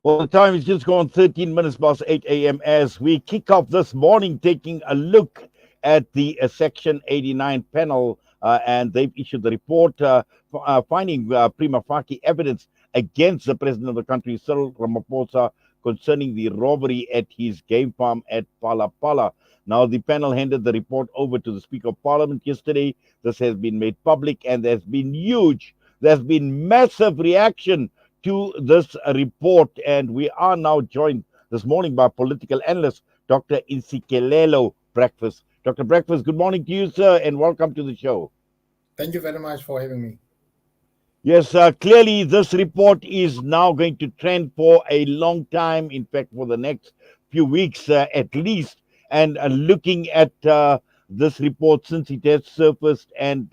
Well, the time is just gone 13 minutes past 8 a.m. as we kick off this morning, taking a look at the Section 89 panel, and they've issued the report finding prima facie evidence against the president of the country, Cyril Ramaphosa, concerning the robbery at his game farm at Pala Pala. Now, the panel handed the report over to the Speaker of Parliament yesterday. This has been made public, and there's been massive reaction to this report, and we are now joined this morning by political analyst Dr. Insikelelo Breakfast. Dr. Breakfast, good morning to you, sir, and welcome to the show. Thank you very much for having me. Yes, clearly this report is now going to trend for a long time, in fact, for the next few weeks at least. And looking at this report since it has surfaced, and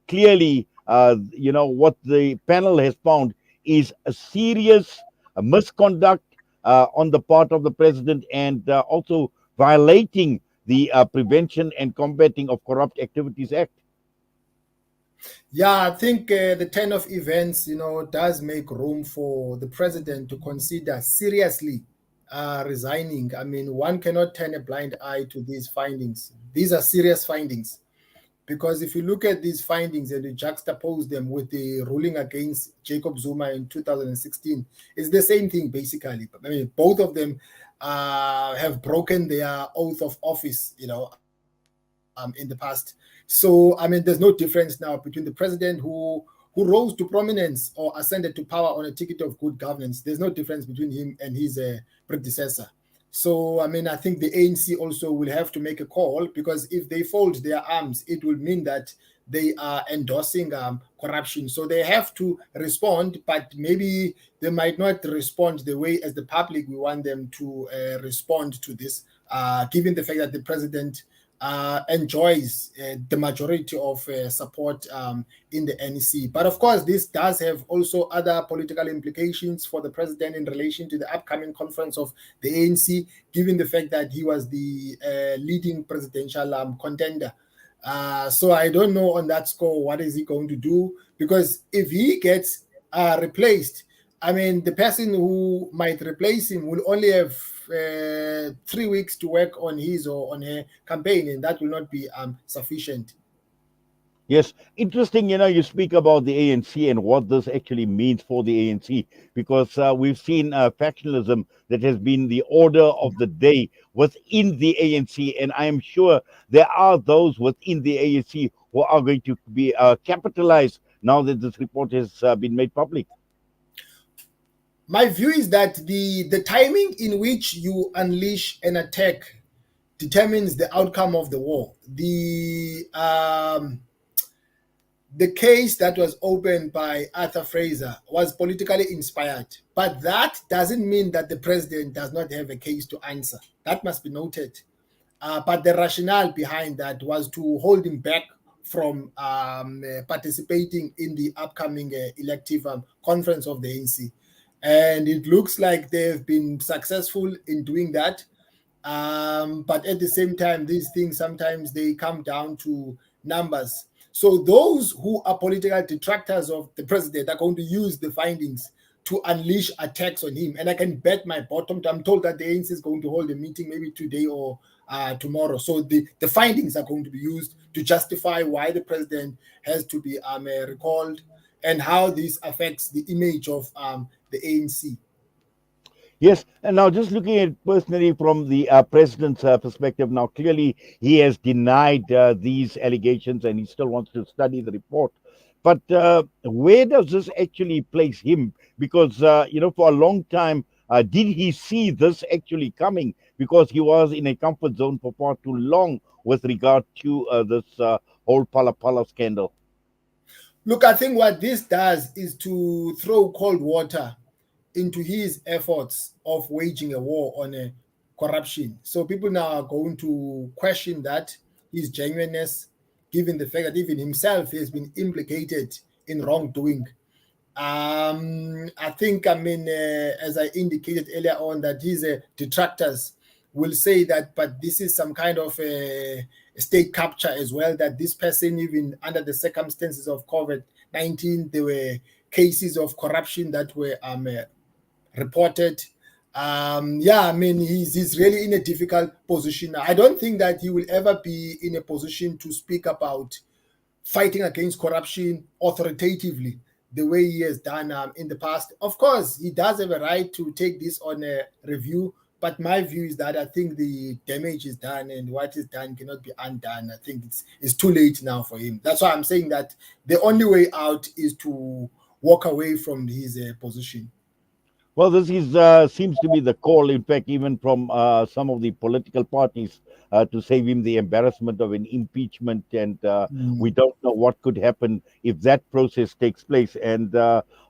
clearly, what the panel has found is a serious misconduct on the part of the president, and also violating the Prevention and Combating of Corrupt Activities Act. Yeah, I think the turn of events, does make room for the president to consider seriously resigning. I mean, one cannot turn a blind eye to these findings. These are serious findings. Because if you look at these findings and you juxtapose them with the ruling against Jacob Zuma in 2016, it's the same thing, basically. I mean, both of them have broken their oath of office, in the past. So, I mean, there's no difference now between the president who rose to prominence or ascended to power on a ticket of good governance. There's no difference between him and his predecessor. So, I mean, I think the ANC also will have to make a call, because if they fold their arms, it will mean that they are endorsing corruption. So they have to respond, but maybe they might not respond the way as the public we want them to respond to this, given the fact that the president enjoys the majority of support in the NEC. But of course, this does have also other political implications for the president in relation to the upcoming conference of the ANC, given the fact that he was the leading presidential contender. So I don't know on that score, what is he going to do? Because if he gets replaced, I mean, the person who might replace him will only have 3 weeks to work on his or on her campaign, and that will not be sufficient. Yes, interesting. You speak about the ANC and what this actually means for the ANC, because we've seen factionalism that has been the order of the day within the ANC, and I am sure there are those within the ANC who are going to be capitalized now that this report has been made public. My view is that the timing in which you unleash an attack determines the outcome of the war. The case that was opened by Arthur Fraser was politically inspired, but that doesn't mean that the president does not have a case to answer. That must be noted. But the rationale behind that was to hold him back from participating in the upcoming elective conference of the ANC. And it looks like they've been successful in doing that. But at the same time, these things sometimes they come down to numbers. So those who are political detractors of the president are going to use the findings to unleash attacks on him. And I can bet my bottom. I'm told that the ANC is going to hold a meeting maybe today or tomorrow. So the findings are going to be used to justify why the president has to be recalled and how this affects the image of the ANC. Yes, and now just looking at it personally from the president's perspective, now clearly he has denied these allegations and he still wants to study the report. But where does this actually place him? Because, for a long time, did he see this actually coming? Because he was in a comfort zone for far too long with regard to this whole Pala Pala scandal. Look, I think what this does is to throw cold water into his efforts of waging a war on corruption. So people now are going to question that, his genuineness, given the fact that even himself has been implicated in wrongdoing. I think, as I indicated earlier on, that his detractors will say that, but this is some kind of a state capture as well, that this person, even under the circumstances of COVID-19, there were cases of corruption that were reported. Yeah, I mean, he's really in a difficult position. I don't think that he will ever be in a position to speak about fighting against corruption authoritatively the way he has done in the past. Of course, he does have a right to take this on a review, but my view is that I think the damage is done and what is done cannot be undone. I think it's too late now for him. That's why I'm saying that the only way out is to walk away from his position. Well, this is seems to be the call, in fact, even from some of the political parties to save him the embarrassment of an impeachment. And we Mm. don't know what could happen if that process takes place. And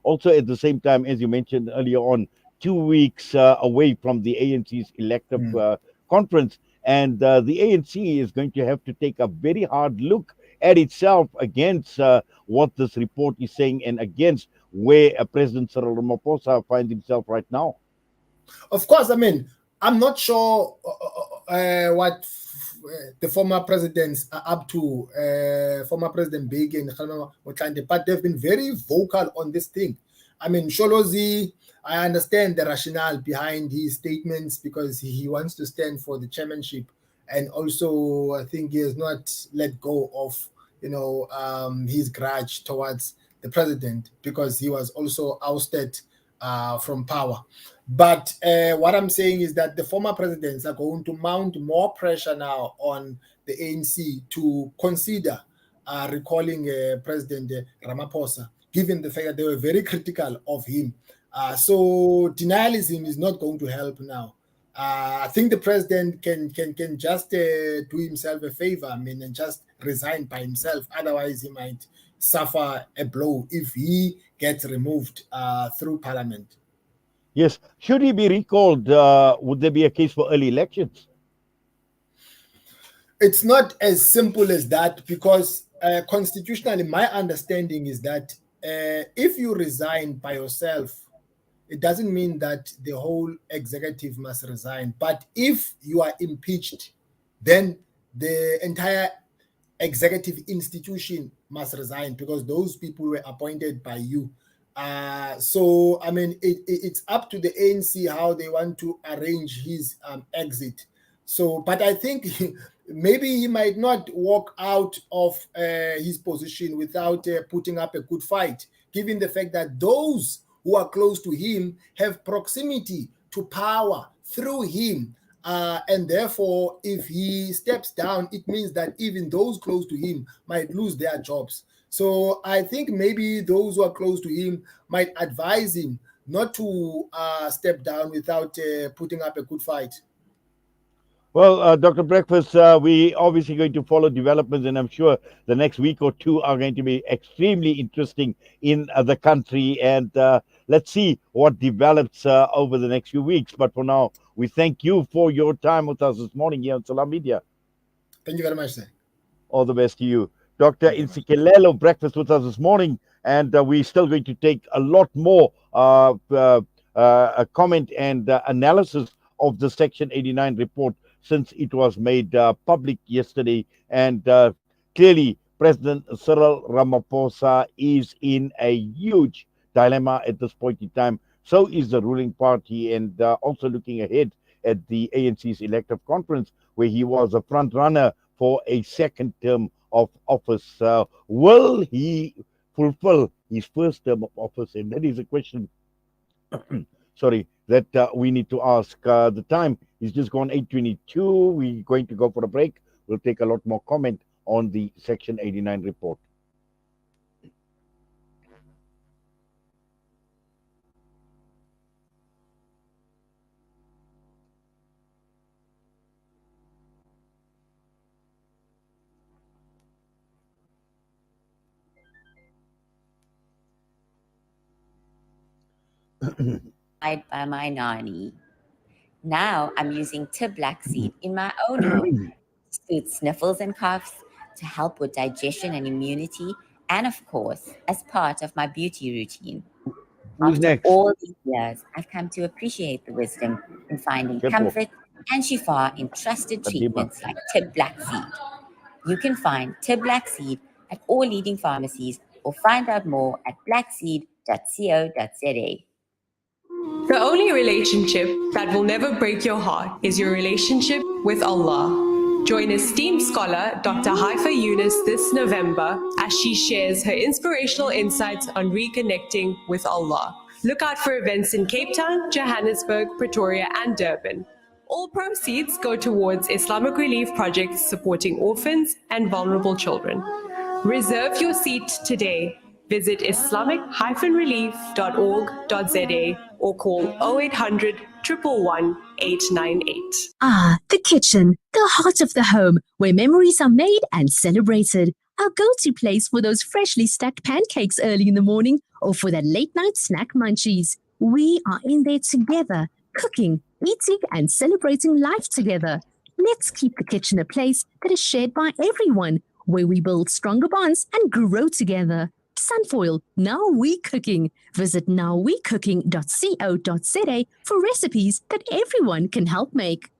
also, at the same time, as you mentioned earlier on, 2 weeks away from the ANC's elective Mm. conference. And the ANC is going to have to take a very hard look at itself against what this report is saying and against where President Cyril Ramaphosa finds himself right now. Of course, I mean, I'm not sure what the former presidents are up to, former President Big and Kgalema Motlanthe, but they've been very vocal on this thing. I mean, Sholozi, I understand the rationale behind his statements because he wants to stand for the chairmanship, and also I think he has not let go of his grudge towards the president because he was also ousted from power. But what I'm saying is that the former presidents are going to mount more pressure now on the ANC to consider recalling President Ramaphosa, given the fact that they were very critical of him. So denialism is not going to help now. I think the president can just do himself a favor, I mean, and just resign by himself. Otherwise, he might suffer a blow if he gets removed through parliament. Yes. Should he be recalled? Would there be a case for early elections? It's not as simple as that because constitutionally, my understanding is that if you resign by yourself, it doesn't mean that the whole executive must resign. But if you are impeached, then the entire executive institution must resign because those people were appointed by you. So, I mean, it's up to the ANC how they want to arrange his exit. So, but I think maybe he might not walk out of his position without putting up a good fight, given the fact that those who are close to him have proximity to power through him. And therefore, if he steps down, it means that even those close to him might lose their jobs. So I think maybe those who are close to him might advise him not to step down without putting up a good fight. Well, Dr. Breakfast, we obviously going to follow developments, and I'm sure the next week or two are going to be extremely interesting in the country. And let's see what develops over the next few weeks. But for now, we thank you for your time with us this morning here on Salam Media. Thank you very much, sir. All the best to you. Dr. Thank you very much. Insikelelo, breakfast with us this morning, and we're still going to take a lot more comment and analysis of the Section 89 report since it was made public yesterday. And clearly, President Cyril Ramaphosa is in a huge dilemma at this point in time. So is the ruling party, and also looking ahead at the ANC's elective conference, where he was a front runner for a second term of office. Will he fulfill his first term of office? And that is a question, sorry, that we need to ask. The time is just gone 8:22. We're going to go for a break. We'll take a lot more comment on the Section 89 report. By my nanny. Now I'm using Black Seed in my own home to soothe sniffles and coughs, to help with digestion and immunity, and of course, as part of my beauty routine. Who's After next? all these years, I've come to appreciate the wisdom in finding Kepo, comfort and shifa in trusted Fatima. treatments like Black Seed. You can find Black Seed at all leading pharmacies or find out more at blackseed.co.za. The only relationship that will never break your heart is your relationship with Allah. Join esteemed scholar Dr. Haifa Yunus this November as she shares her inspirational insights on reconnecting with Allah. Look out for events in Cape Town, Johannesburg, Pretoria, and Durban. All proceeds go towards Islamic relief projects supporting orphans and vulnerable children. Reserve your seat today. Visit islamic-relief.org.za or call 0800 111 898. Ah, the kitchen, the heart of the home, where memories are made and celebrated. Our go-to place for those freshly stacked pancakes early in the morning or for that late-night snack munchies. We are in there together, cooking, eating, and celebrating life together. Let's keep the kitchen a place that is shared by everyone, where we build stronger bonds and grow together. Sunfoil, now we cooking. Visit nowwecooking.co.za for recipes that everyone can help make.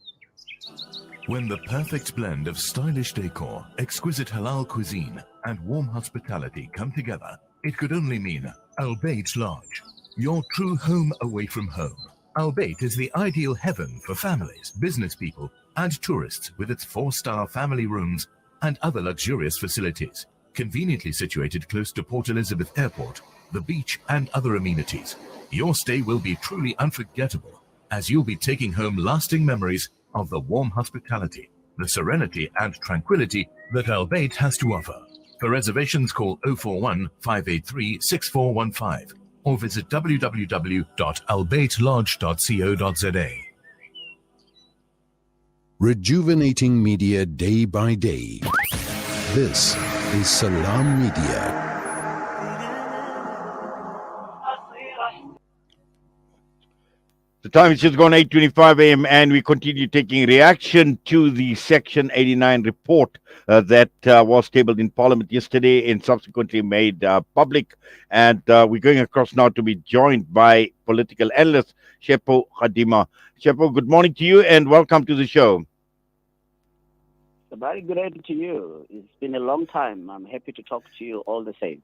When the perfect blend of stylish decor, exquisite halal cuisine, and warm hospitality come together, it could only mean Al Bayt Lodge, your true home away from home. Al Bayt is the ideal heaven for families, business people, and tourists with its 4-star family rooms and other luxurious facilities. Conveniently situated close to Port Elizabeth Airport, the beach, and other amenities. Your stay will be truly unforgettable, as you'll be taking home lasting memories of the warm hospitality, the serenity and tranquility that Al Bayt has to offer. For reservations, call 041 583 6415 or visit www.albaytlodge.co.za. Rejuvenating media day by day. This is Salam Media. The time is just gone 8:25 a.m. and we continue taking reaction to the Section 89 report that was tabled in Parliament yesterday and subsequently made public. And we're going across now to be joined by political analyst Shepo Khadima. Shepo, good morning to you and welcome to the show. A very good day to you. It's been a long time. I'm happy to talk to you all the same.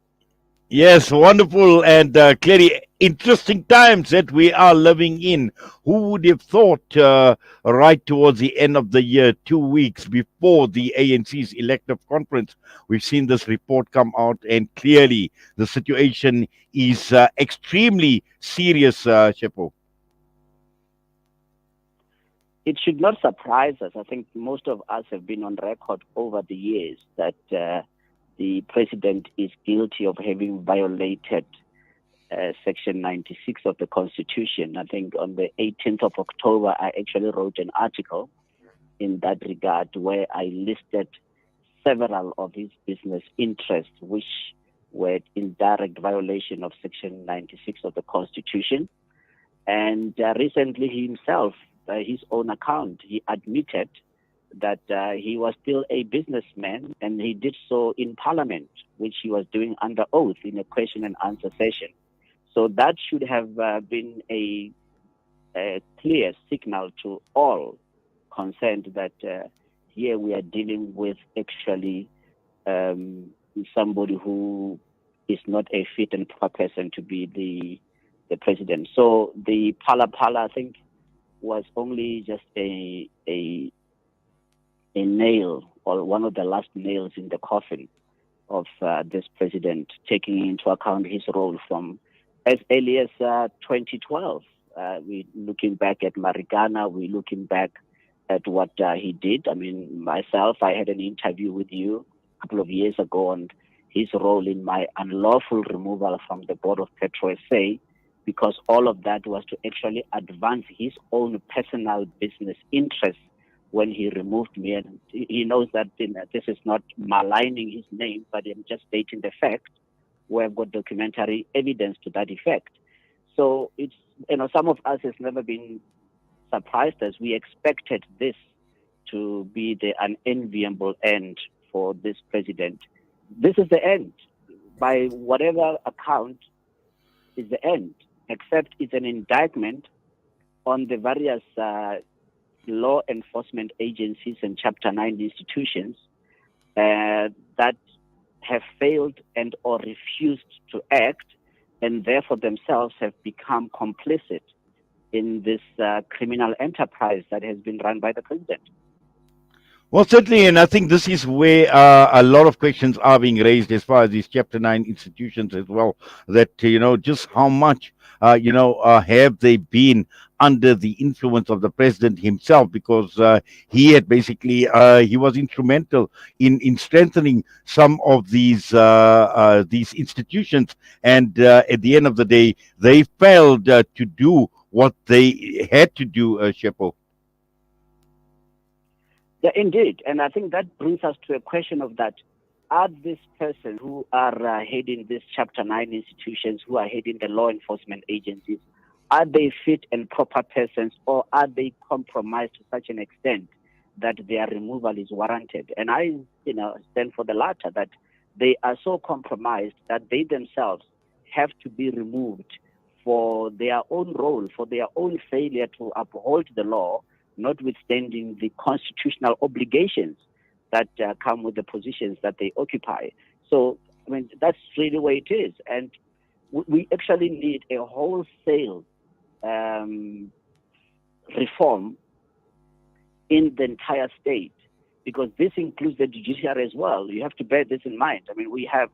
Yes, wonderful and clearly interesting times that we are living in. Who would have thought right towards the end of the year, 2 weeks before the ANC's elective conference, we've seen this report come out and clearly the situation is extremely serious, Shepo. It should not surprise us. I think most of us have been on record over the years that the president is guilty of having violated Section 96 of the Constitution. I think on the 18th of October, I actually wrote an article in that regard where I listed several of his business interests which were in direct violation of Section 96 of the Constitution. And recently he himself, by his own account, he admitted that he was still a businessman, and he did so in Parliament, which he was doing under oath in a question and answer session. So that should have been a clear signal to all concerned that here we are dealing with actually somebody who is not a fit and proper person to be the president. So the Pala, I think, was only just a nail, or one of the last nails in the coffin of this president, taking into account his role from as early as 2012. We're looking back at Marikana, we're looking back at what he did. I mean, myself, I had an interview with you a couple of years ago on his role in my unlawful removal from the board of Petro SA, because all of that was to actually advance his own personal business interests when he removed me. And he knows that this is not maligning his name, but I'm just stating the fact. We've got documentary evidence to that effect. So it's, some of us has never been surprised, as we expected this to be the unenviable end for this president. This is the end. By whatever account, is the end, except it's an indictment on the various law enforcement agencies and Chapter 9 institutions that have failed and or refused to act, and therefore themselves have become complicit in this criminal enterprise that has been run by the president. Well, certainly, and I think this is where a lot of questions are being raised as far as these Chapter 9 institutions as well. That, just how much, have they been under the influence of the president himself? Because he had basically, he was instrumental in strengthening some of these institutions. And at the end of the day, they failed to do what they had to do, Shepo. Yeah, indeed. And I think that brings us to a question of that. Are these persons who are heading these Chapter 9 institutions, who are heading the law enforcement agencies, are they fit and proper persons, or are they compromised to such an extent that their removal is warranted? And I stand for the latter, that they are so compromised that they themselves have to be removed for their own role, for their own failure to uphold the law, notwithstanding the constitutional obligations that come with the positions that they occupy. So, I mean, that's really where it is. And we actually need a wholesale reform in the entire state, because this includes the judiciary as well. You have to bear this in mind. I mean, we have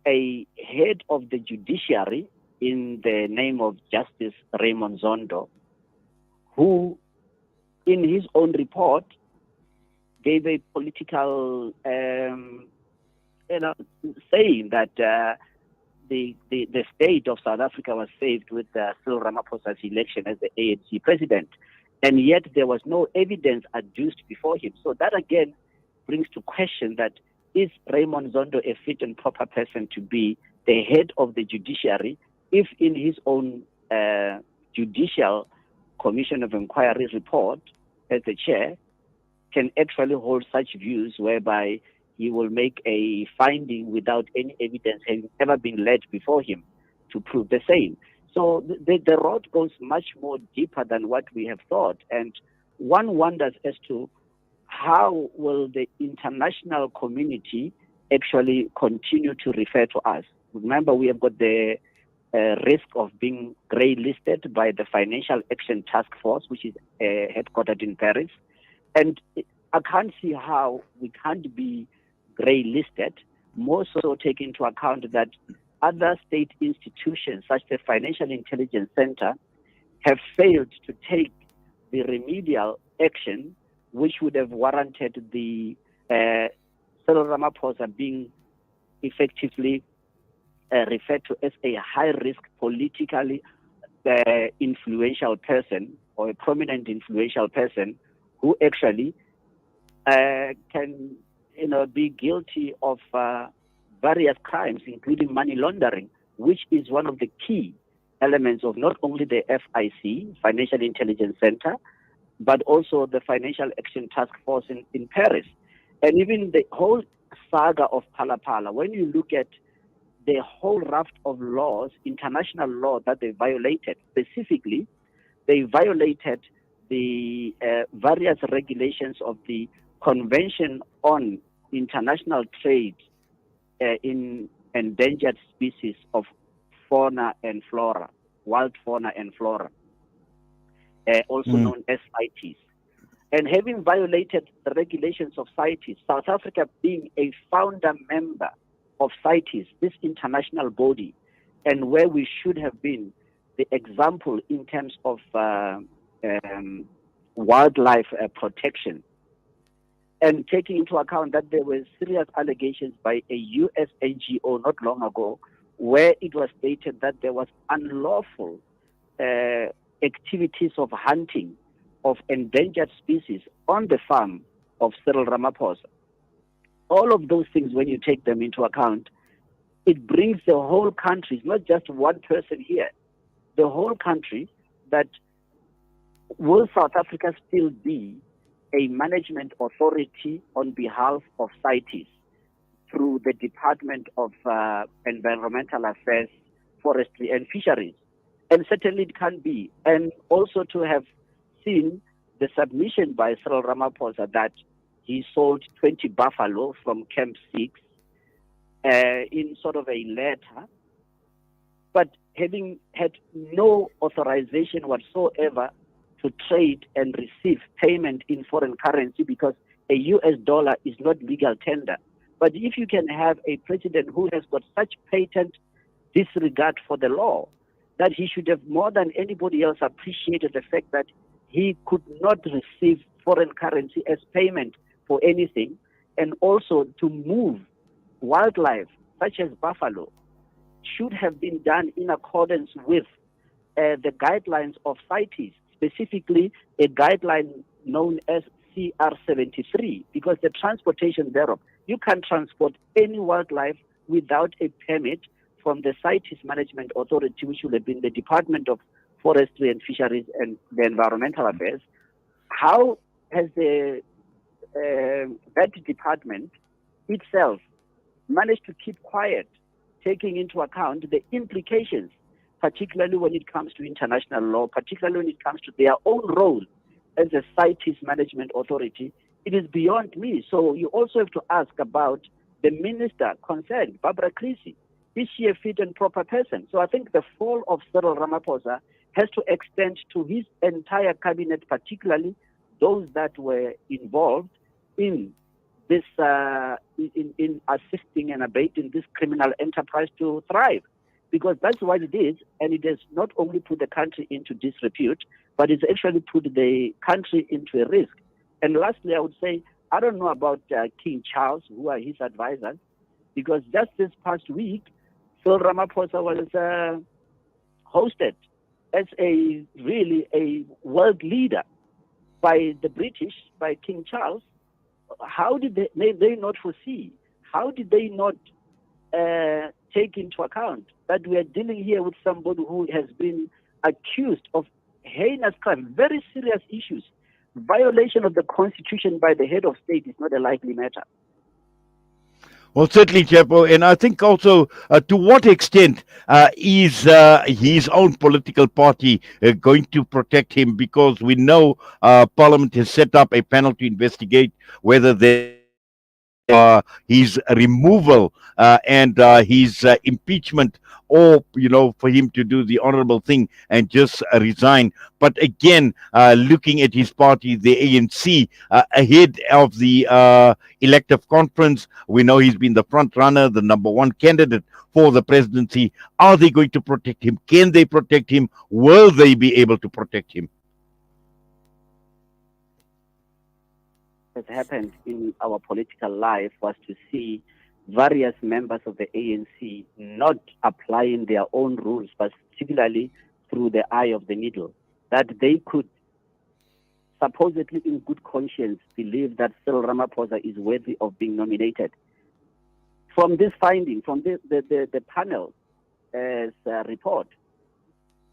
a head of the judiciary in the name of Justice Raymond Zondo, who in his own report gave a political saying that the state of South Africa was saved with Cyril Ramaphosa's election as the ANC president, and yet there was no evidence adduced before him. So that again brings to question that, is Raymond Zondo a fit and proper person to be the head of the judiciary if in his own judicial Commission of Inquiry report as the chair can actually hold such views whereby he will make a finding without any evidence having ever been led before him to prove the same. So the road goes much more deeper than what we have thought. And one wonders as to how will the international community actually continue to refer to us. Remember, we have got the risk of being grey listed by the Financial Action Task Force, which is headquartered in Paris. And I can't see how we can't be grey listed, more so take into account that other state institutions, such as the Financial Intelligence Center, have failed to take the remedial action which would have warranted the Cyril Ramaphosa being effectively referred to as a high-risk politically influential person, or a prominent influential person, who actually can be guilty of various crimes, including money laundering, which is one of the key elements of not only the FIC, Financial Intelligence Center, but also the Financial Action Task Force in Paris. And even the whole saga of Phala. When you look at the whole raft of laws, international law that they violated, specifically, they violated the various regulations of the Convention on International Trade in Endangered Species of Fauna and Flora, Wild Fauna and Flora, also known as CITES. And having violated the regulations of CITES, South Africa being a founder member of CITES, this international body, and where we should have been the example in terms of wildlife protection, and taking into account that there were serious allegations by a US NGO not long ago, where it was stated that there was unlawful activities of hunting of endangered species on the farm of Cyril Ramaphosa. All of those things, when you take them into account, it brings the whole country, it's not just one person here, the whole country, that will South Africa still be a management authority on behalf of CITES through the Department of Environmental Affairs, Forestry and Fisheries? And certainly it can be. And also to have seen the submission by Cyril Ramaphosa that he sold 20 buffalo from Camp 6 in sort of a letter. But having had no authorization whatsoever to trade and receive payment in foreign currency, because a US dollar is not legal tender. But if you can have a president who has got such patent disregard for the law, that he should have more than anybody else appreciated the fact that he could not receive foreign currency as payment for anything, and also to move wildlife such as buffalo should have been done in accordance with the guidelines of CITES, specifically a guideline known as CR73, because the transportation thereof, you can't transport any wildlife without a permit from the CITES Management Authority, which would have been the Department of Forestry and Fisheries and the Environmental Affairs. How has that department itself managed to keep quiet, taking into account the implications, particularly when it comes to international law, particularly when it comes to their own role as a CITES Management Authority? It is beyond me. So you also have to ask about the minister concerned, Barbara Creasy. Is she a fit and proper person? So I think the fall of Cyril Ramaphosa has to extend to his entire cabinet, particularly those that were involved in this, in assisting and abating this criminal enterprise to thrive, because that's what it is, and it has not only put the country into disrepute, but it's actually put the country into a risk. And lastly, I would say, I don't know about King Charles, who are his advisors, because just this past week, Cyril Ramaphosa was hosted as a world leader by the British, by King Charles. How did they not foresee? How did they not take into account that we are dealing here with somebody who has been accused of heinous crime, very serious issues? Violation of the Constitution by the head of state is not a likely matter. Well, certainly, Chepo, and I think also to what extent is his own political party going to protect him? Because we know Parliament has set up a panel to investigate whether his removal and his impeachment, or for him to do the honorable thing and just resign. But again, looking at his party, the ANC, ahead of the elective conference, we know he's been the front runner, the number one candidate for the presidency. Are they going to protect him? Can they protect him? Will they be able to protect him? Has happened in our political life was to see various members of the ANC not applying their own rules, but particularly through the eye of the needle, that they could supposedly in good conscience believe that Cyril Ramaphosa is worthy of being nominated. From this finding, from the panel report,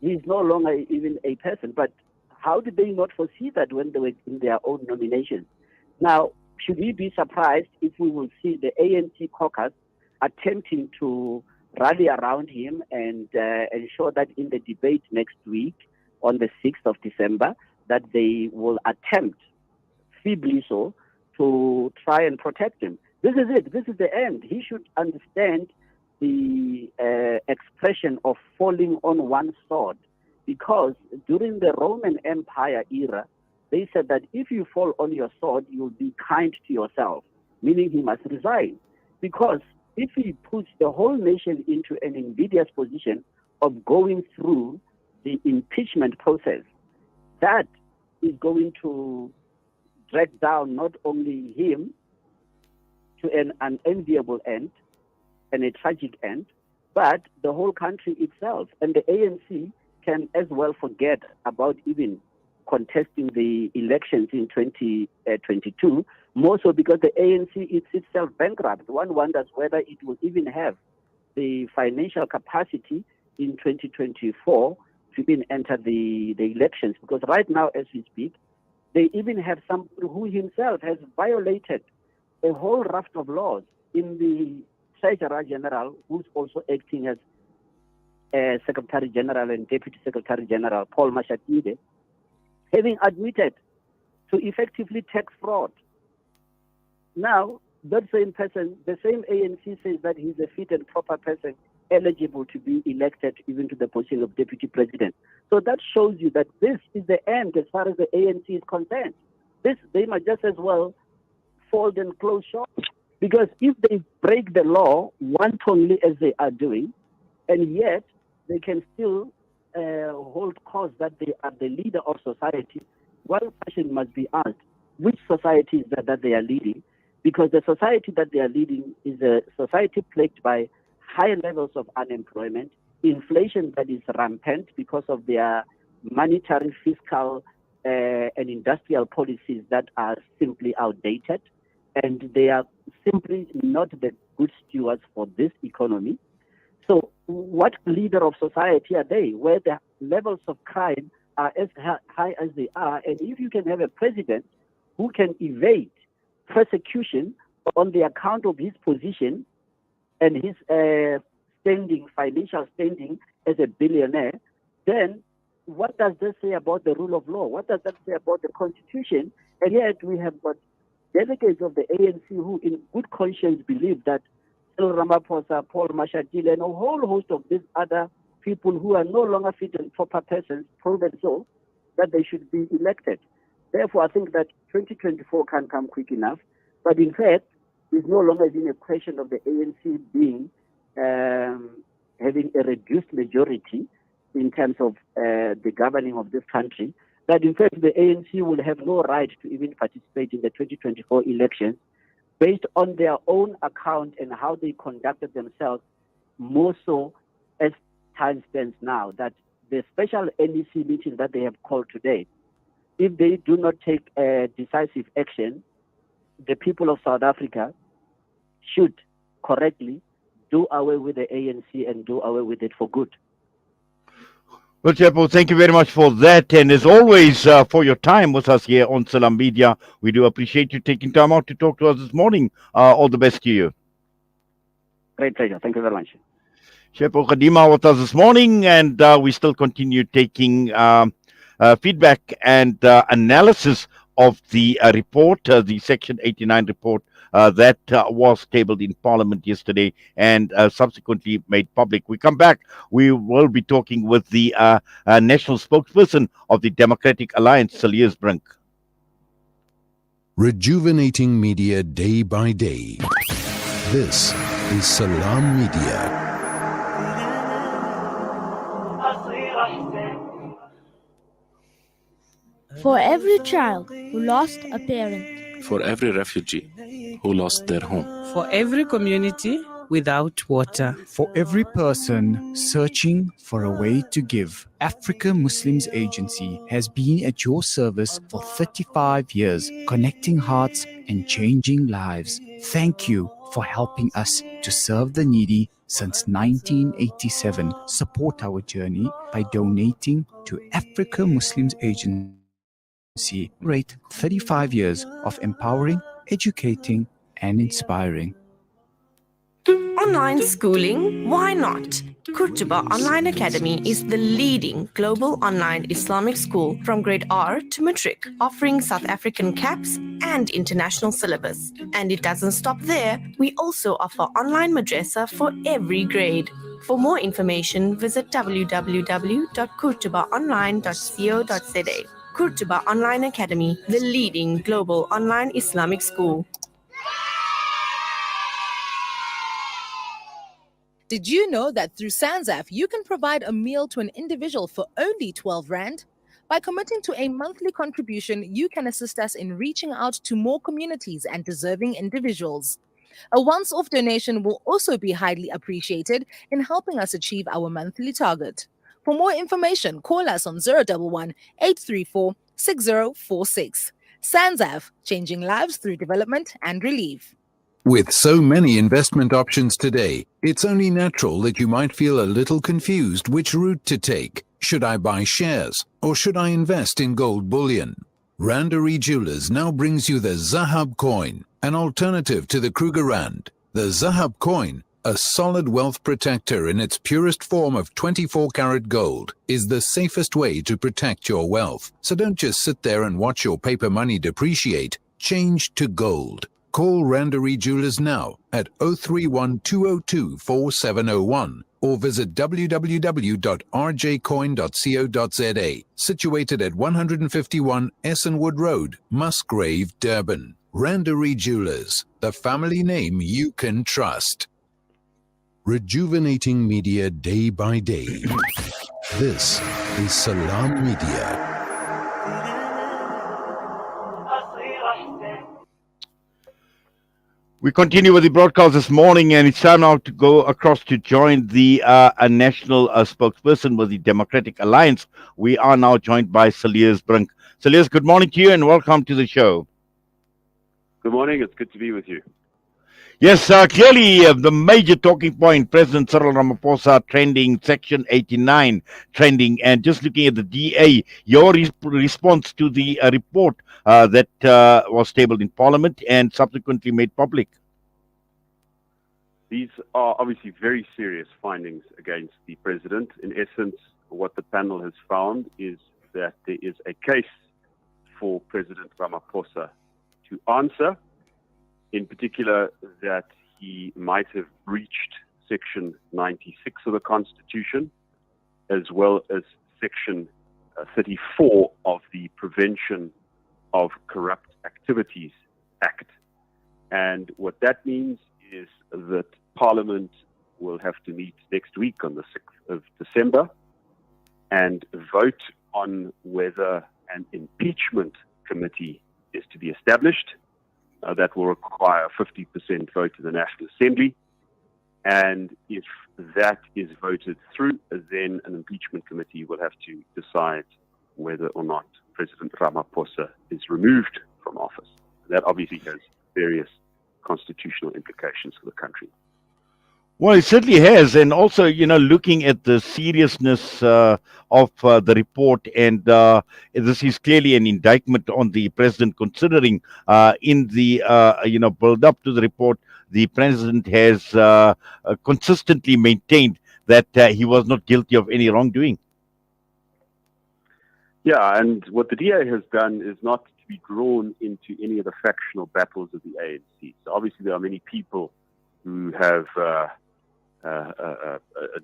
he is no longer even a person. But how did they not foresee that when they were in their own nominations? Now, should we be surprised if we will see the ANC caucus attempting to rally around him and ensure that in the debate next week on the 6th of December, that they will attempt, feebly so, to try and protect him? This is it. This is the end. He should understand the expression of falling on one sword, because during the Roman Empire era, they said that if you fall on your sword, you'll be kind to yourself, meaning he must resign. Because if he puts the whole nation into an invidious position of going through the impeachment process, that is going to drag down not only him to an unenviable end and a tragic end, but the whole country itself. And the ANC can as well forget about even contesting the elections in 2022, more so because the ANC is itself bankrupt. One wonders whether it will even have the financial capacity in 2024 to even enter the elections, because right now, as we speak, they even have somebody who himself has violated a whole raft of laws in the Treasurer General, who's also acting as Secretary General and Deputy Secretary General, Paul Mashatile, having admitted to effectively tax fraud. Now, that same person, the same ANC says that he's a fit and proper person eligible to be elected even to the position of deputy president. So that shows you that this is the end as far as the ANC is concerned. They might just as well fold and close shop. Because if they break the law wantonly as they are doing, and yet they can still hold cause that they are the leader of society, one question must be asked, which society is that they are leading? Because the society that they are leading is a society plagued by high levels of unemployment, inflation that is rampant because of their monetary, fiscal, and industrial policies that are simply outdated, and they are simply not the good stewards for this economy. So what leader of society are they, where the levels of crime are as high as they are? And if you can have a president who can evade persecution on the account of his position and his financial standing as a billionaire, then what does that say about the rule of law? What does that say about the Constitution? And yet we have got delegates of the ANC who in good conscience believe that Ramaphosa, Paul Mashatile, and a whole host of these other people who are no longer fit and proper persons, proven so, that they should be elected. Therefore, I think that 2024 can come quick enough. But in fact, it's no longer been a question of the ANC being having a reduced majority in terms of the governing of this country. That in fact, the ANC will have no right to even participate in the 2024 elections based on their own account and how they conducted themselves, more so as time stands now, that the special NEC meeting that they have called today, if they do not take decisive action, the people of South Africa should correctly do away with the ANC and do away with it for good. Well, Chepo, thank you very much for that. And as always, for your time with us here on Salam Media, we do appreciate you taking time out to talk to us this morning. All the best to you. Great pleasure. Thank you very much. Chepo Kadima with us this morning, and we still continue taking feedback and analysis of the report, the Section 89 report that was tabled in Parliament yesterday and subsequently made public. We come back, we will be talking with the national spokesperson of the Democratic Alliance, Saliers Brink. Rejuvenating media day by day. This is Salam Media. For every child who lost a parent, for every refugee who lost their home, for every community without water, for every person searching for a way to give, Africa Muslims Agency has been at your service for 35 years, connecting hearts and changing lives. Thank you for helping us to serve the needy since 1987. Support our journey by donating to Africa Muslims Agency. Rate 35 years of empowering, educating, and inspiring. Online schooling? Why not? Kurtuba Online Academy is the leading global online Islamic school from grade R to matric, offering South African caps and international syllabus. And it doesn't stop there. We also offer online madrasa for every grade. For more information, visit www.kurtubaonline.co.za. Kurtuba Online Academy, the leading global online Islamic school. Did you know that through SANZAF, you can provide a meal to an individual for only 12 Rand? By committing to a monthly contribution, you can assist us in reaching out to more communities and deserving individuals. A once-off donation will also be highly appreciated in helping us achieve our monthly target. For more information, call us on 011-834-6046. SANZAF, changing lives through development and relief. With so many investment options today, it's only natural that you might feel a little confused which route to take. Should I buy shares or should I invest in gold bullion? Randery Jewelers now brings you the Zahab coin, an alternative to the Kruger Rand. The Zahab coin, a solid wealth protector in its purest form of 24-karat gold, is the safest way to protect your wealth. So don't just sit there and watch your paper money depreciate. Change to gold. Call Randery Jewelers now at 031 202 4701 or visit www.rjcoin.co.za, situated at 151 Essenwood Road, Musgrave, Durban. Randery Jewelers, the family name you can trust. Rejuvenating media day by day. This is Salam Media. We continue with the broadcast this morning, and it's time now to go across to join the national spokesperson with the Democratic Alliance. We are now joined by Saliers Brink. Saliers, good morning to you and welcome to the show. Good morning. It's good to be with you. Yes, clearly the major talking point, President Cyril Ramaphosa trending, Section 89 trending, and just looking at the DA, your response to the report that was tabled in Parliament and subsequently made public. These are obviously very serious findings against the President. In essence, what the panel has found is that there is a case for President Ramaphosa to answer, in particular that he might have breached Section 96 of the Constitution, as well as Section 34 of the Prevention of Corrupt Activities Act. And what that means is that Parliament will have to meet next week on the 6th of December and vote on whether an impeachment committee is to be established. That will require a 50% vote in the National Assembly. And if that is voted through, then an impeachment committee will have to decide whether or not President Ramaphosa is removed from office. That obviously has various constitutional implications for the country. Well, it certainly has, and also, looking at the seriousness of the report, and this is clearly an indictment on the president, considering in the build up to the report, the president has consistently maintained that he was not guilty of any wrongdoing. Yeah, and what the DA has done is not to be drawn into any of the factional battles of the ANC. So obviously, there are many people who have a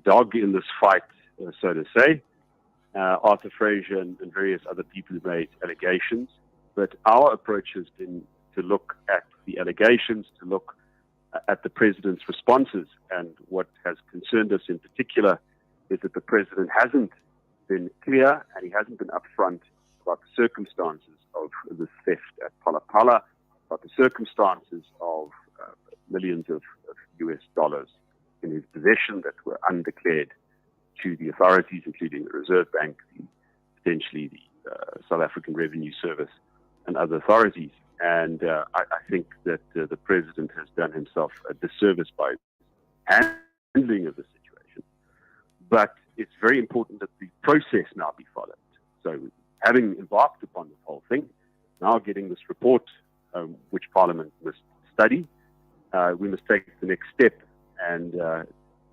dog in this fight, so to say. Arthur Fraser and various other people who made allegations. But our approach has been to look at the allegations, to look at the president's responses. And what has concerned us in particular is that the president hasn't been clear and he hasn't been upfront about the circumstances of the theft at Pala, about the circumstances of millions of US dollars in his possession that were undeclared to the authorities, including the Reserve Bank, potentially the South African Revenue Service, and other authorities. And I think that the president has done himself a disservice by handling of the situation. But it's very important that the process now be followed. So having embarked upon this whole thing, now getting this report, which Parliament must study, we must take the next step and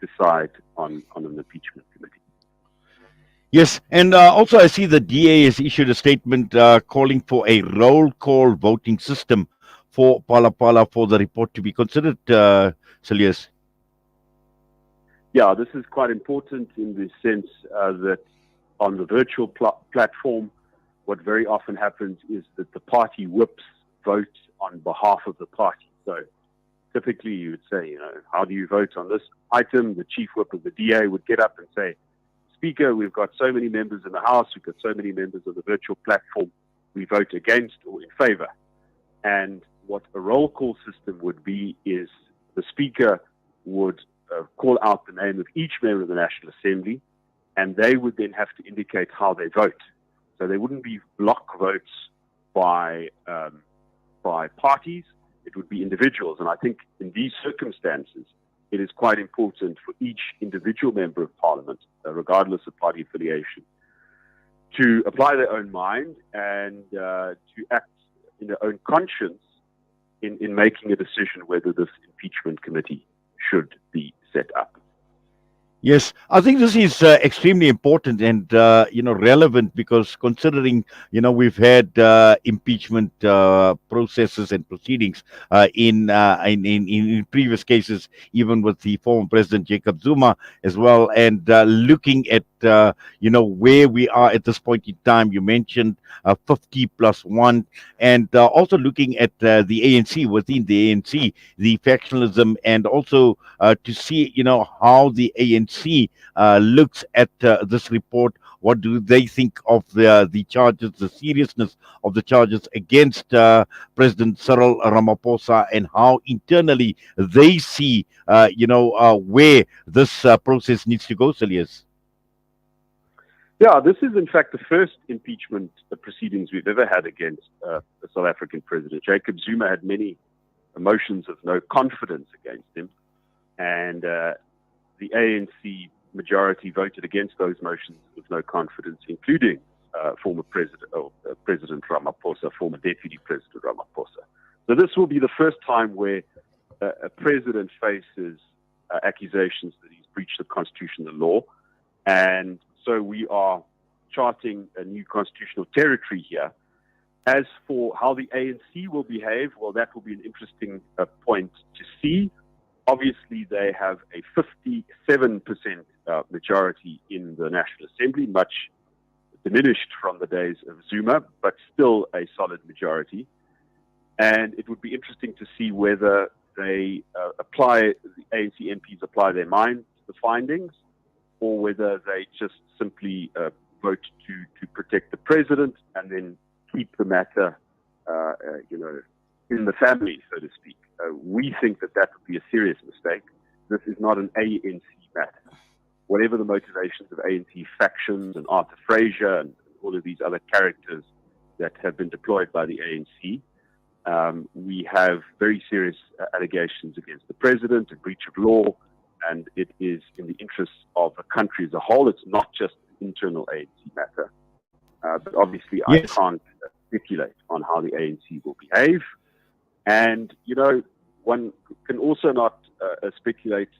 decide on an impeachment committee. Yes, and also I see the DA has issued a statement calling for a roll call voting system for Pala for the report to be considered, Saliers. Yeah, this is quite important in the sense that on the virtual platform, what very often happens is that the party whips vote on behalf of the party. So typically you would say, how do you vote on this item? The chief whip of the DA would get up and say, Speaker, we've got so many members in the House, we've got so many members of the virtual platform, we vote against or in favor. And what a roll call system would be is the Speaker would call out the name of each member of the National Assembly, and they would then have to indicate how they vote. So there wouldn't be block votes by parties, it would be individuals. And I think in these circumstances, it is quite important for each individual member of Parliament, regardless of party affiliation, to apply their own mind and to act in their own conscience in making a decision whether this impeachment committee should be set up. Yes, I think this is extremely important and relevant because considering we've had impeachment processes and proceedings in previous cases, even with the former president Jacob Zuma as well, and looking at where we are at this point in time. You mentioned 50 plus one, and also looking at the ANC within the ANC, the factionalism, and also to see how the ANC looks at this report. What do they think of the charges, the seriousness of the charges against President Cyril Ramaphosa, and how internally they see where this process needs to go, Silius? Yeah, this is in fact the first impeachment proceedings we've ever had against the South African president. Jacob Zuma had many motions of no confidence against him, and the ANC majority voted against those motions of no confidence, including former President Ramaphosa, former Deputy President Ramaphosa. So this will be the first time where a president faces accusations that he's breached the constitution and the law, and so we are charting a new constitutional territory here. As for how the ANC will behave, well, that will be an interesting point to see. Obviously, they have a 57% majority in the National Assembly, much diminished from the days of Zuma, but still a solid majority. And it would be interesting to see whether they the ANC MPs apply their mind to the findings, or whether they just simply vote to protect the president and then keep the matter, in the family, so to speak. We think that would be a serious mistake. This is not an ANC matter. Whatever the motivations of ANC factions and Arthur Fraser and all of these other characters that have been deployed by the ANC, we have very serious allegations against the president, a breach of law, and it is in the interests of the country as a whole. It's not just an internal ANC matter. But obviously, yes, I can't speculate on how the ANC will behave. And, one can also not speculate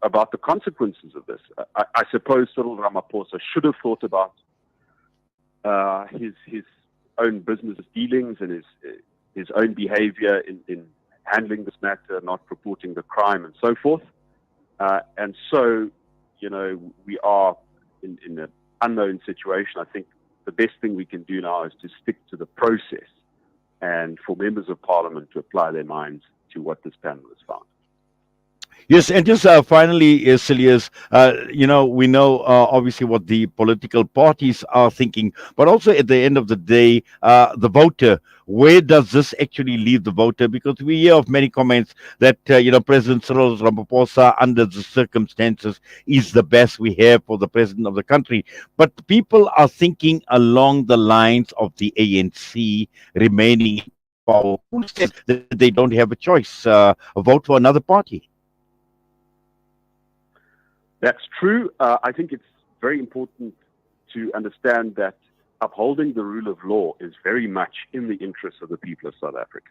about the consequences of this. I suppose Cyril Ramaphosa should have thought about his own business dealings and his own behavior in handling this matter, not reporting the crime and so forth. And so, we are in an unknown situation. I think the best thing we can do now is to stick to the process and for members of parliament to apply their minds to what this panel has found. Yes, and just finally, Silius, we know obviously what the political parties are thinking, but also at the end of the day, the voter, where does this actually leave the voter? Because we hear of many comments that, President Cyril Ramaphosa, under the circumstances, is the best we have for the president of the country. But people are thinking along the lines of the ANC remaining in power. Who says that they don't have a choice? Vote for another party. That's true. I think it's very important to understand that upholding the rule of law is very much in the interests of the people of South Africa.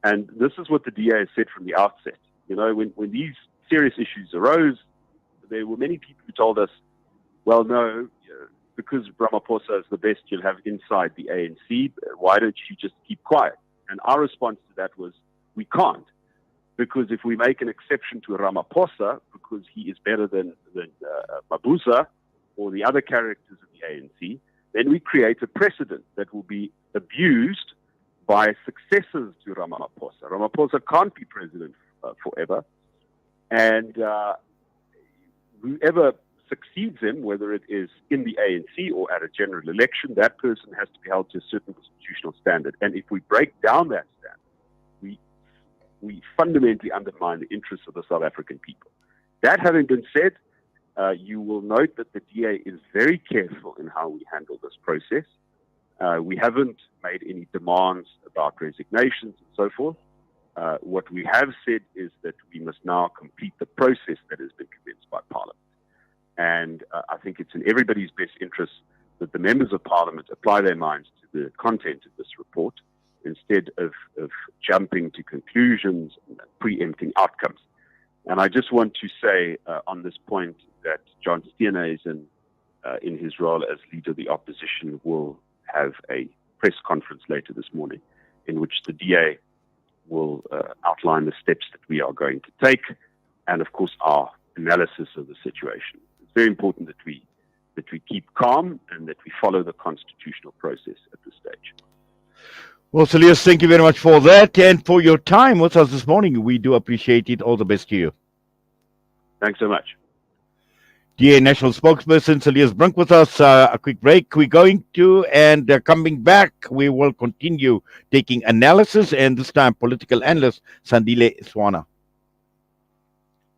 And this is what the DA has said from the outset. When these serious issues arose, there were many people who told us, well, no, because Ramaphosa is the best you'll have inside the ANC, why don't you just keep quiet? And our response to that was, we can't. Because if we make an exception to Ramaphosa, because he is better than Mabuza or the other characters of the ANC, then we create a precedent that will be abused by successors to Ramaphosa. Ramaphosa can't be president forever. And whoever succeeds him, whether it is in the ANC or at a general election, that person has to be held to a certain constitutional standard. And if we break down that standard, we fundamentally undermine the interests of the South African people. That having been said, you will note that the DA is very careful in how we handle this process. We haven't made any demands about resignations and so forth. What we have said is that we must now complete the process that has been commenced by Parliament. And I think it's in everybody's best interest that the members of Parliament apply their minds to the content of this report, instead of jumping to conclusions and preempting outcomes. And I just want to say on this point that John Steenhuisen, in his role as leader of the opposition, will have a press conference later this morning in which the DA will outline the steps that we are going to take and, of course, our analysis of the situation. It's very important that we keep calm and that we follow the constitutional process at this stage. Well, Salias, thank you very much for that and for your time with us this morning. We do appreciate it. All the best to you. Thanks so much. DA National Spokesperson Salias Brink with us. A quick break we're going to, and coming back, we will continue taking analysis, and this time political analyst Sandile Swana.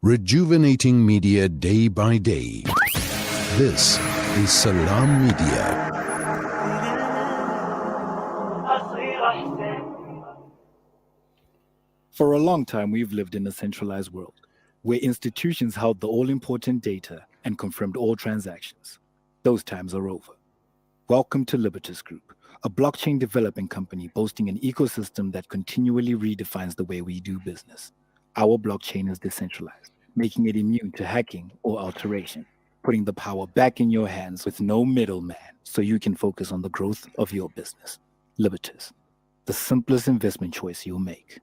Rejuvenating media day by day. This is Salam Media. For a long time, we've lived in a centralized world, where institutions held the all-important data and confirmed all transactions. Those times are over. Welcome to Libertas Group, a blockchain development company boasting an ecosystem that continually redefines the way we do business. Our blockchain is decentralized, making it immune to hacking or alteration, putting the power back in your hands with no middleman so you can focus on the growth of your business. Libertas, the simplest investment choice you'll make.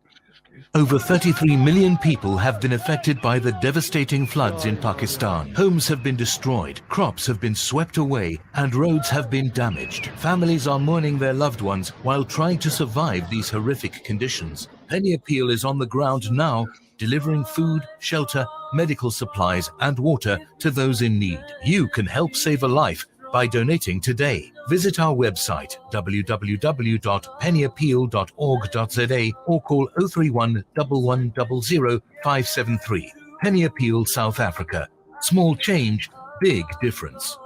Over 33 million people have been affected by the devastating floods in Pakistan. Homes have been destroyed, crops have been swept away, and roads have been damaged. Families are mourning their loved ones while trying to survive these horrific conditions. Penny Appeal is on the ground now, delivering food, shelter, medical supplies, and water to those in need. You can help save a life by donating today. Visit our website www.pennyappeal.org.za or call 031 1100 573. Penny Appeal South Africa. Small change, big difference.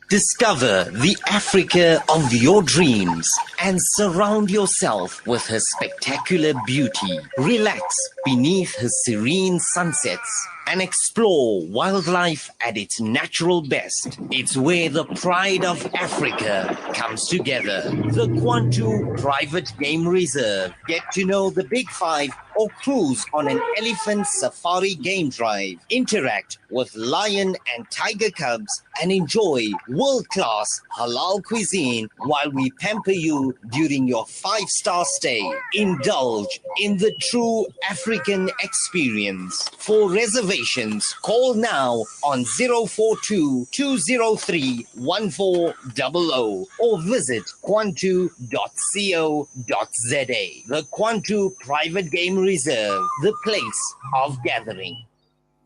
Discover the Africa of your dreams and surround yourself with her spectacular beauty. Relax beneath her serene sunsets and explore wildlife at its natural best. It's where the pride of Africa comes together. The Kwantu Private Game Reserve. Get to know the Big Five or cruise on an elephant safari game drive. Interact with lion and tiger cubs and enjoy world-class halal cuisine while we pamper you during your 5-star stay. Indulge in the true African experience. For reservations, call now on 042-203-1400 or visit kwantu.co.za. The Kwantu Private Game Reserve, the place of gathering.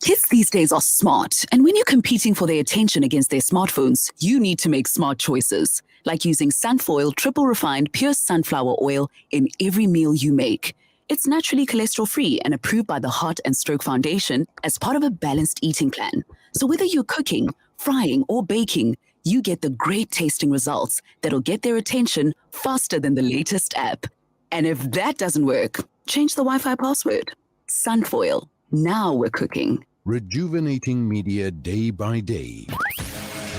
Kids these days are smart, and when you're competing for their attention against their smartphones, you need to make smart choices, like using Sunfoil triple refined pure sunflower oil in every meal you make. It's naturally cholesterol-free and approved by the Heart and Stroke Foundation as part of a balanced eating plan. So whether you're cooking, frying, or baking, you get the great tasting results that'll get their attention faster than the latest app. And if that doesn't work, change the Wi-Fi password. Sunfoil. Now we're cooking. Rejuvenating media day by day.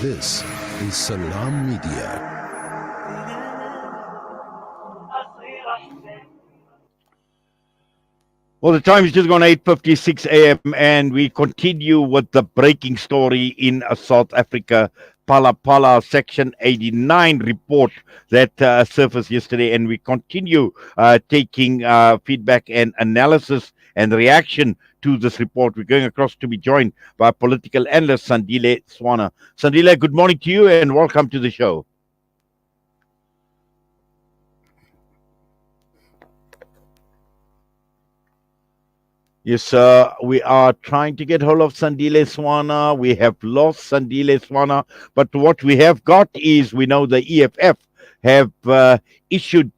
This is Salam Media. Well, the time is just gone 8:56 a.m. and we continue with the breaking story in South Africa. Pala Section 89 report that surfaced yesterday, and we continue taking feedback and analysis and reaction to this report. We're going across to be joined by political analyst Sandile Swana. Sandile, good morning to you and welcome to the show. Yes, we are trying to get hold of Sandile Swana. We have lost Sandile Swana, but what we have got is we know the EFF have issued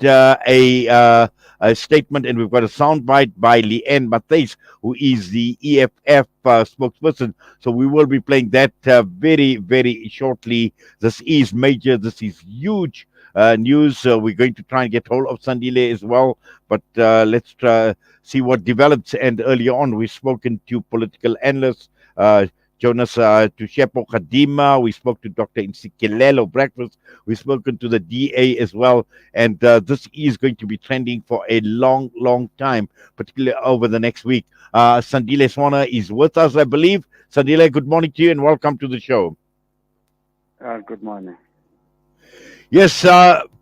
a statement, and we've got a soundbite by Leanne Matthys, who is the EFF spokesperson. So we will be playing that very, very shortly. This is major. This is huge news. We're going to try and get hold of Sandile as well, but let's try see what develops. And earlier on, we've spoken to political analyst Jonas Tushepo Kadima. We spoke to Dr. Insikelelo Breakfast. We've spoken to the DA as well. And this is going to be trending for a long, long time, particularly over the next week. Sandile Swana is with us, I believe. Sandile, good morning to you and welcome to the show. Good morning. Yes,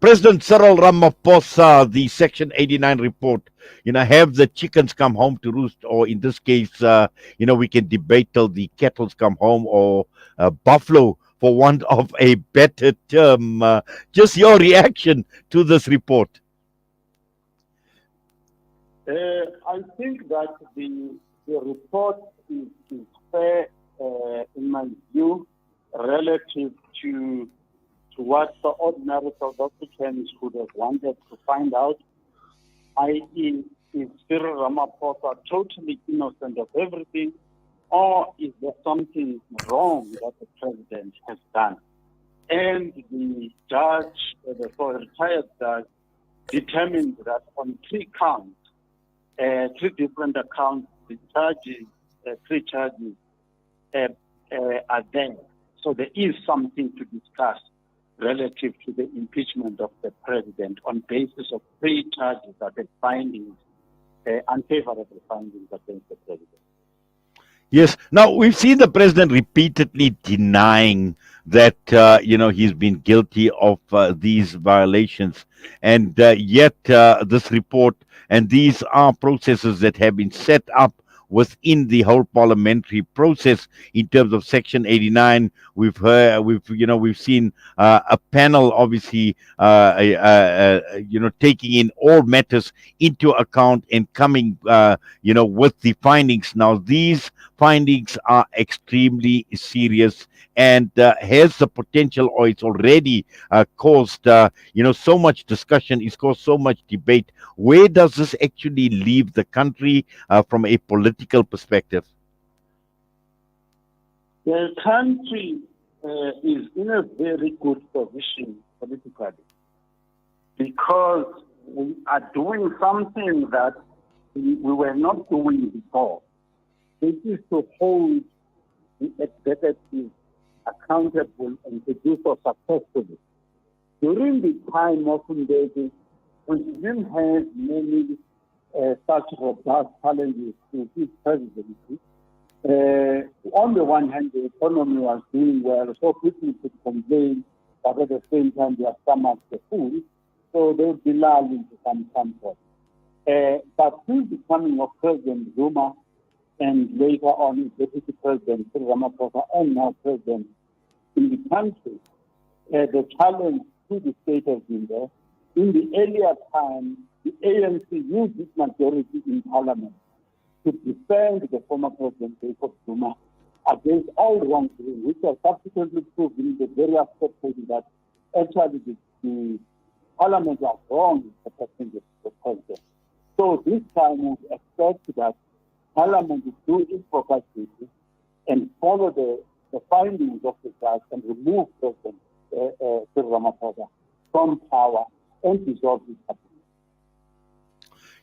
President Cyril Ramaphosa, the Section 89 report, have the chickens come home to roost, or in this case, we can debate till the kettles come home, or buffalo, for want of a better term. Just your reaction to this report. I think that the report is fair, in my view, relative to what the ordinary South Africans would have wanted to find out, i.e., is Cyril Ramaphosa totally innocent of everything, or is there something wrong that the president has done? And the judge, the retired judge, determined that on 3 counts, 3 different accounts, the charges, 3 charges are there. So there is something to discuss relative to the impeachment of the president on basis of 3 charges that the findings, unfavorable findings against the president. Yes. Now, we've seen the president repeatedly denying that, he's been guilty of these violations. And yet this report, and these are processes that have been set up within the whole parliamentary process in terms of Section 89. We've seen a panel, obviously, taking in all matters into account and coming, with the findings. Now, these findings are extremely serious and has the potential, or it's already caused, so much discussion, it's caused so much debate. Where does this actually leave the country from a political perspective? The country is in a very good position politically because we are doing something that we were not doing before. This is to hold the executive accountable and to do so successfully. During the time of Mbeki, we didn't have many such robust challenges to his presidency. On the one hand, the economy was doing well, so people could complain, but at the same time, their stomachs were full, so they would be lulled into some comfort. But since the coming of President Zuma, and later on Deputy President Cyril Ramaphosa, and now President in the country, the challenge to the state has been there. In the earlier time, the ANC used its majority in parliament to defend the former President Jacob Zuma against all wrongdoing, which has subsequently proved in the various cases that actually the parliament was wrong in protecting the president. So this time we expect that parliament will do its proper duty and follow the findings of the judge and remove President Cyril Ramaphosa from power and dissolve his cabinet.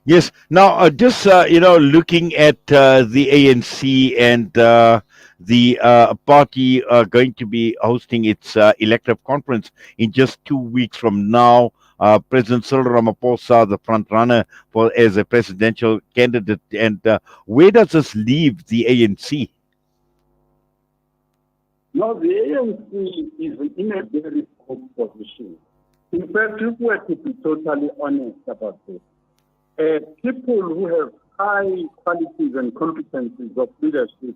Yes. Now, just looking at the ANC and the party going to be hosting its elective conference in just 2 weeks from now. President Cyril Ramaphosa, the front runner as a presidential candidate, and where does this leave the ANC? No, the ANC is in a very good position. In fact, if we were to be totally honest about this, people who have high qualities and competencies of leadership,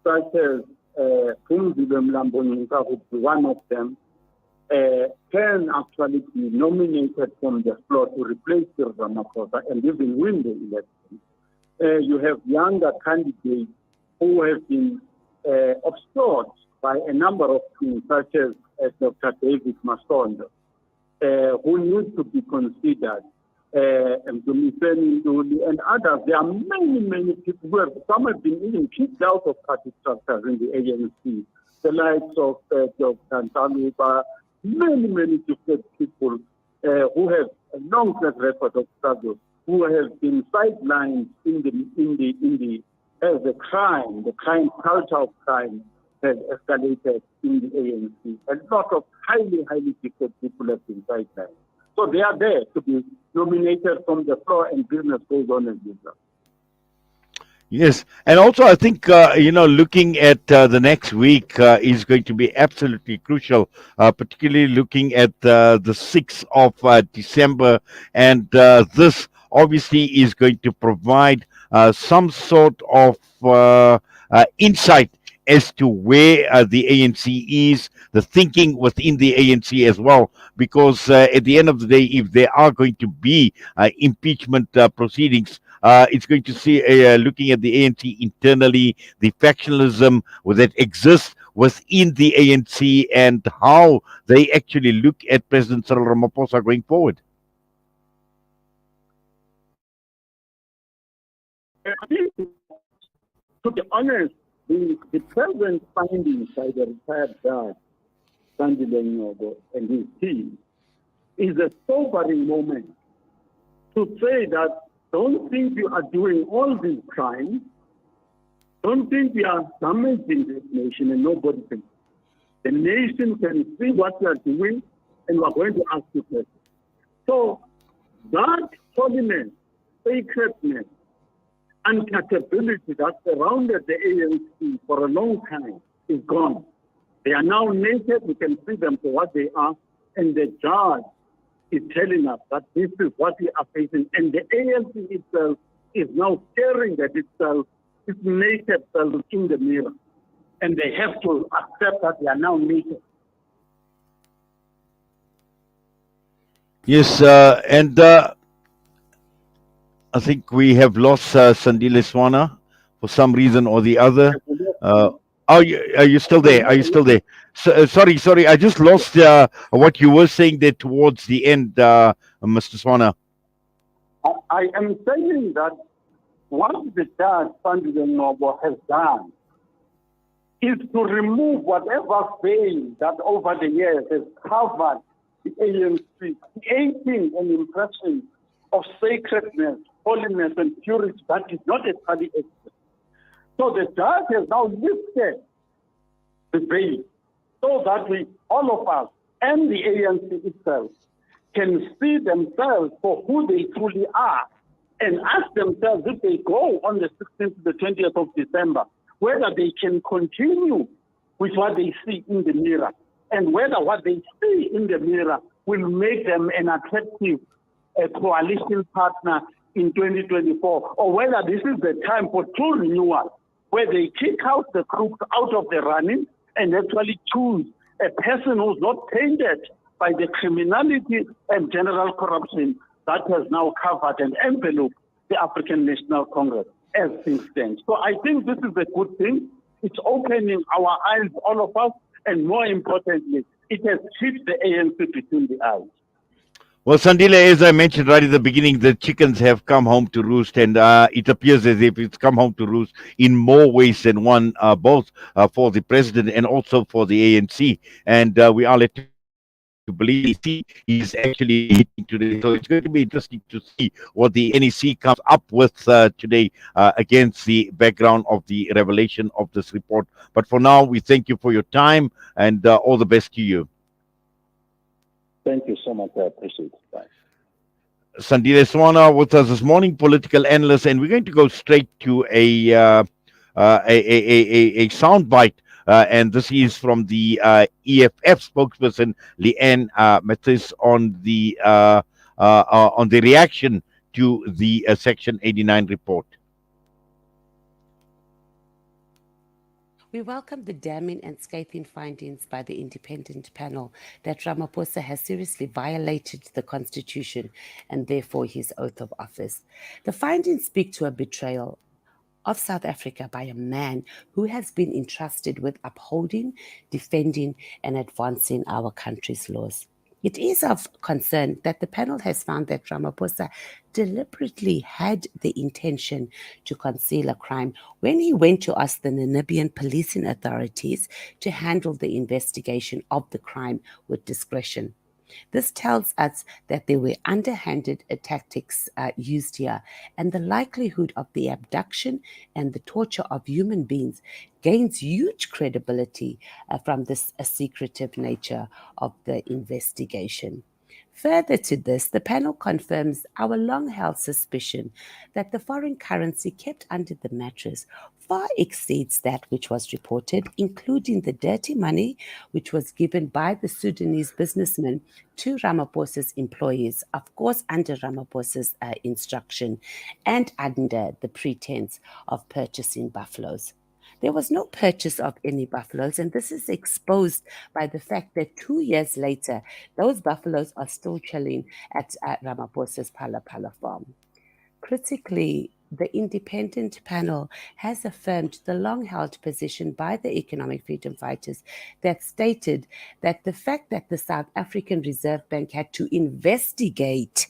such as Phumzile Mlambo-Ngcuka, would be one of them, can actually be nominated from the floor to replace Cyril Ramaphosa and even win the election. You have younger candidates who have been obstructed by a number of things, such as Dr. David Masondo, who need to be considered, and others. There are many people who have, some have been even kicked out of party structures in the ANC, the likes of Dr. Ntaluba, many different people who have a long track record of struggle, who have been sidelined in as the crime culture of crime has escalated in the ANC. A lot of highly gifted people have been sidelined. So they are there to be nominated from the floor, and business goes on as usual. Yes, and also I think looking at the next week is going to be absolutely crucial, particularly looking at the 6th of December, and this obviously is going to provide some sort of insight as to where the ANC is, the thinking within the ANC as well, because at the end of the day, if there are going to be impeachment proceedings, it's going to see looking at the ANC internally, the factionalism that exists within the ANC, and how they actually look at President Cyril Ramaphosa going forward. To be honest, the present findings by the retired judge, Sandile Nyobo, and his team is a sobering moment to say that don't think you are doing all these crimes, don't think we are damaging this nation and nobody can. The nation can see what you are doing and we are going to ask you questions. So that holiness, sacredness, and capability that surrounded the ANC for a long time is gone. They are now naked, we can see them for what they are, and the judge is telling us that this is what we are facing. And the ANC itself is now staring at itself, its naked self in the mirror. And they have to accept that they are now naked. Yes, and I think we have lost Sandile Swana for some reason or the other. Are you still there? Are you still there? So, sorry. I just lost what you were saying there towards the end, Mr. Swana. I am saying that what the judge Sandile Nyobo has done is to remove whatever veil that over the years has covered the ANC, creating an impression of sacredness, holiness, and purity that is not actually existent. So the judge has now lifted the veil so that all of us, and the ANC itself, can see themselves for who they truly are and ask themselves if they go on the 16th to the 20th of December, whether they can continue with what they see in the mirror, and whether what they see in the mirror will make them an attractive coalition partner in 2024, or whether this is the time for true renewal, where they kick out the groups out of the running and actually choose a person who's not tainted by the criminality and general corruption that has now covered and enveloped the African National Congress as things stand. So I think this is a good thing. It's opening our eyes, all of us, and more importantly, it has hit the ANC between the eyes. Well, Sandile, as I mentioned right at the beginning, the chickens have come home to roost, and it appears as if it's come home to roost in more ways than one, both for the president and also for the ANC. And we are led to believe he is actually hitting today. So it's going to be interesting to see what the NEC comes up with today against the background of the revelation of this report. But for now, we thank you for your time, and all the best to you. Thank you so much. I appreciate it. Bye. Sandile Swana with us this morning, political analyst, and we're going to go straight to a soundbite, and this is from the EFF spokesperson Leanne Mathis on the reaction to the Section 89 report. We welcome the damning and scathing findings by the independent panel that Ramaphosa has seriously violated the Constitution and therefore his oath of office. The findings speak to a betrayal of South Africa by a man who has been entrusted with upholding, defending, and advancing our country's laws. It is of concern that the panel has found that Ramaphosa deliberately had the intention to conceal a crime when he went to ask the Namibian policing authorities to handle the investigation of the crime with discretion. This tells us that there were underhanded tactics used here, and the likelihood of the abduction and the torture of human beings gains huge credibility from this secretive nature of the investigation. Further to this, the panel confirms our long-held suspicion that the foreign currency kept under the mattress far exceeds that which was reported, including the dirty money which was given by the Sudanese businessman to Ramaphosa's employees, of course under Ramaphosa's instruction and under the pretense of purchasing buffaloes. There was no purchase of any buffaloes, and this is exposed by the fact that 2 years later, those buffaloes are still chilling at Ramaphosa's Pala Pala farm. Critically, the independent panel has affirmed the long-held position by the economic freedom fighters that stated that the fact that the South African Reserve Bank had to investigate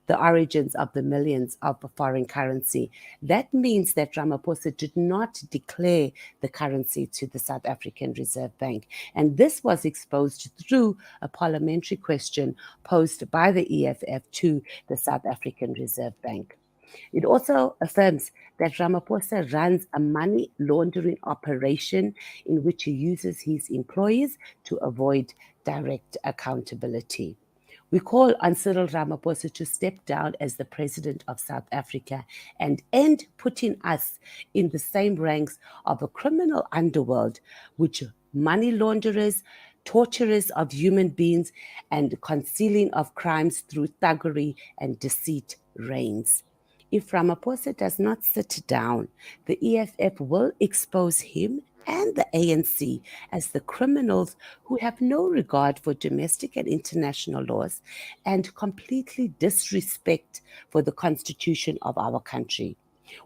the origins of the millions of foreign currency, that means that Ramaphosa did not declare the currency to the South African Reserve Bank. And this was exposed through a parliamentary question posed by the EFF to the South African Reserve Bank. It also affirms that Ramaphosa runs a money laundering operation in which he uses his employees to avoid direct accountability. We call on Cyril Ramaphosa to step down as the president of South Africa and end putting us in the same ranks of a criminal underworld which money launderers, torturers of human beings, and concealing of crimes through thuggery and deceit reigns. If Ramaphosa does not sit down, the EFF will expose him and the ANC as the criminals who have no regard for domestic and international laws and completely disrespect for the constitution of our country.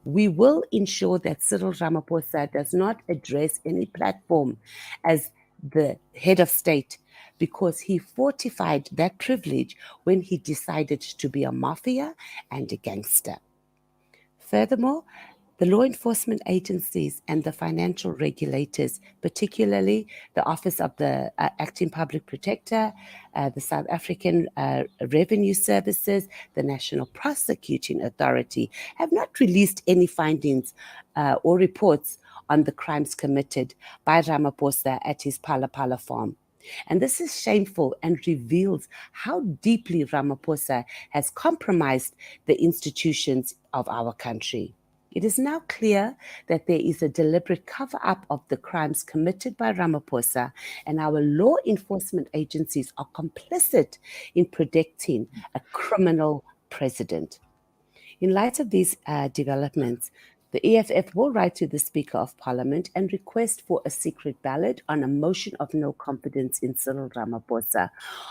We will ensure that Cyril Ramaphosa does not address any platform as the head of state because he fortified that privilege when he decided to be a mafia and a gangster. Furthermore, the law enforcement agencies and the financial regulators, particularly the Office of the Acting Public Protector, the South African Revenue Services, the National Prosecuting Authority, have not released any findings or reports on the crimes committed by Ramaphosa at his Pala Pala farm. And this is shameful and reveals how deeply Ramaphosa has compromised the institutions of our country. It is now clear that there is a deliberate cover-up of the crimes committed by Ramaphosa, and our law enforcement agencies are complicit in protecting a criminal president. In light of these developments, the EFF will write to the Speaker of Parliament and request for a secret ballot on a motion of no confidence in Cyril Ramaphosa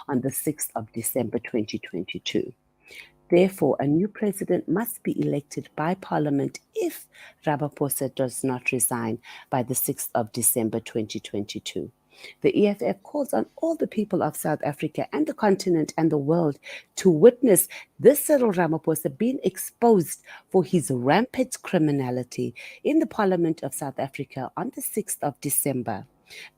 on the 6th of December 2022. Therefore, a new president must be elected by Parliament if Ramaphosa does not resign by the 6th of December 2022. The EFF calls on all the people of South Africa and the continent and the world to witness this Cyril Ramaphosa being exposed for his rampant criminality in the Parliament of South Africa on the 6th of December.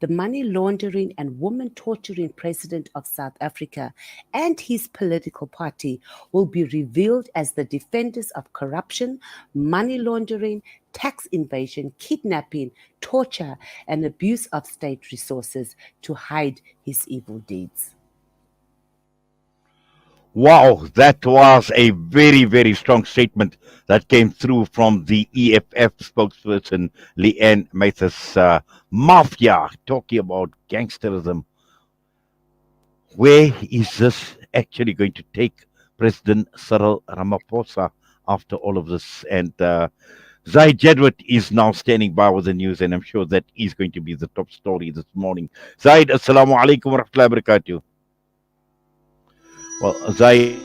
The money laundering and woman torturing president of South Africa and his political party will be revealed as the defenders of corruption, money laundering, tax invasion, kidnapping, torture, and abuse of state resources to hide his evil deeds. Wow, that was a very, very strong statement that came through from the EFF spokesperson, Leanne Mathis. Mafia, talking about gangsterism. Where is this actually going to take President Cyril Ramaphosa after all of this? And Zaid Jedwat is now standing by with the news, and I'm sure that is going to be the top story this morning. Zaid, assalamu alaikum wa rahmatullahi wa barakatuh. Well, Zaid